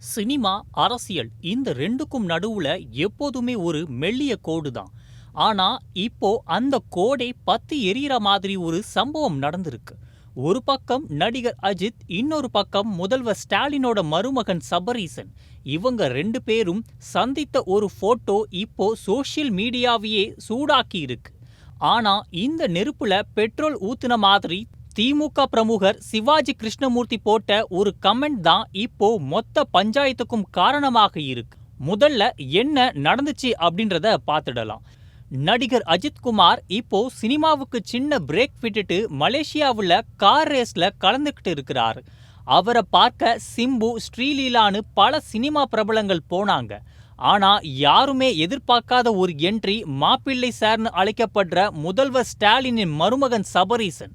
Cinema, அரசியல் இந்த ரெண்டுக்கும் நடுவுல எப்போதுமே ஒரு மெல்லிய கோடு தான். ஆனா, இப்போ அந்த கோடே பத்தி எரியிற மாதிரி ஒரு சம்பவம் நடந்திருக்கு. ஒரு பக்கம் நடிகர் அஜித், இன்னொரு பக்கம் முதல்வர் ஸ்டாலினோட மருமகன் சபரீசன். இவங்க 2 பேரும் சந்தித்த ஒரு போட்டோ இப்போ சோஷியல் மீடியாவையே சூடாக்கி இருக்கு. ஆனா, இந்த நெருப்புல பெட்ரோல் ஊத்துன மாதிரி திமுக பிரமுகர் சிவாஜி கிருஷ்ணமூர்த்தி போட்ட ஒரு கமெண்ட் தான் இப்போ மொத்த பஞ்சாயத்துக்கும் காரணமாக இருக்கு. முதல்ல என்ன நடந்துச்சு அப்படின்றத பார்த்துடலாம். நடிகர் அஜித்குமார் இப்போ சினிமாவுக்கு சின்ன பிரேக் விட்டுட்டு மலேசியாவுல கார் ரேஸ்ல கலந்துக்கிட்டு இருக்கிறாரு. அவரை பார்க்க சிம்பு, ஸ்ரீலீலான்னு பல சினிமா பிரபலங்கள் போனாங்க. ஆனா யாருமே எதிர்பார்க்காத ஒரு என்ட்ரி மாப்பிள்ளை சார்னு அழைக்கப்படுற முதல்வர் ஸ்டாலினின் மருமகன் சபரீசன்.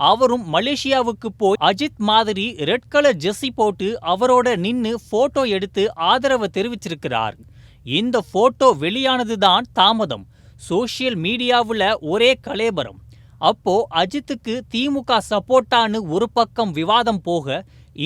அவரும் மலேசியாவுக்கு போய் அஜித் மாதிரி ரெட் கலர் ஜெர்சி போட்டு அவரோட நின்னு போட்டோ எடுத்து ஆதரவை தெரிவிச்சிருக்கிறார். இந்த போட்டோ வெளியானதுதான் தாமதம். சோஷியல் மீடியாவுல ஒரே கலேபரம். அப்போ அஜித்துக்கு திமுக சப்போர்ட்டான்னு ஒரு பக்கம் விவாதம் போக,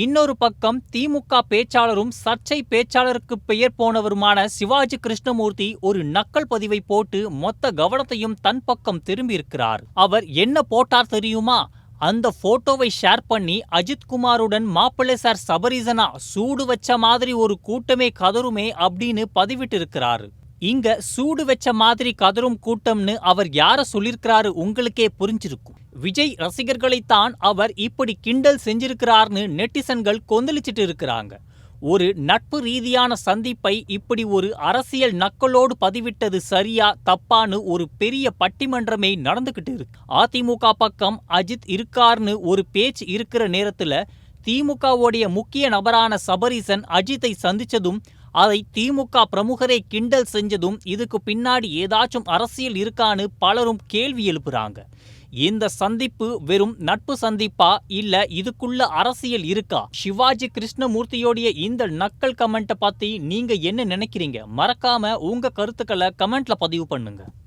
இன்னொரு பக்கம் திமுக பேச்சாளரும் சர்ச்சை பேச்சாளருக்கு பெயர் போனவருமான சிவாஜி கிருஷ்ணமூர்த்தி ஒரு நக்கல் பதிவை போட்டு மொத்த கவனத்தையும் தன் பக்கம் திரும்பி இருக்கிறார். அவர் என்ன போட்டார் தெரியுமா? அந்த போட்டோவை ஷேர் பண்ணி அஜித்குமாருடன் மாப்பிள்ளை சார் சபரீசனா சூடு வச்ச மாதிரி ஒரு கூட்டமே கதருமே அப்படின்னு பதிவிட்டு இருக்கிறாரு. இங்க சூடு வச்ச மாதிரி கதரும் கூட்டம்னு அவர் யார சொல்லிருக்கிறாரு உங்களுக்கே புரிஞ்சிருக்கும். விஜய் ரசிகர்களைத்தான் அவர் இப்படி கிண்டல் செஞ்சிருக்கிறார்னு நெட்டிசன்கள் கொந்தளிச்சிட்டு இருக்கிறாங்க. ஒரு நட்பு ரீதியான சந்திப்பை இப்படி ஒரு அரசியல் நக்கலோடு பதிவிட்டது சரியா தப்பான்னு ஒரு பெரிய பட்டிமன்றமே நடந்துகிட்டு இருக்கு. அதிமுக பக்கம் அஜித் இருக்கார்னு ஒரு பேச்சு இருக்கிற நேரத்துல திமுகவுடைய முக்கிய நபரான சபரீசன் அஜித்தை சந்திச்சதும், அதை திமுக பிரமுகரை கிண்டல் செஞ்சதும், இதுக்கு பின்னாடி ஏதாச்சும் அரசியல் இருக்கான்னு பலரும் கேள்வி எழுப்புறாங்க. இந்த சந்திப்பு வெறும் நட்பு சந்திப்பா, இல்ல இதுக்குள்ள அரசியல் இருக்கா? சிவாஜி கிருஷ்ணமூர்த்தியோடைய இந்த நக்கல் கமெண்ட்டை பத்தி நீங்க என்ன நினைக்கிறீங்க? மறக்காம உங்க கருத்துக்களை கமெண்ட்ல பதிவு பண்ணுங்க.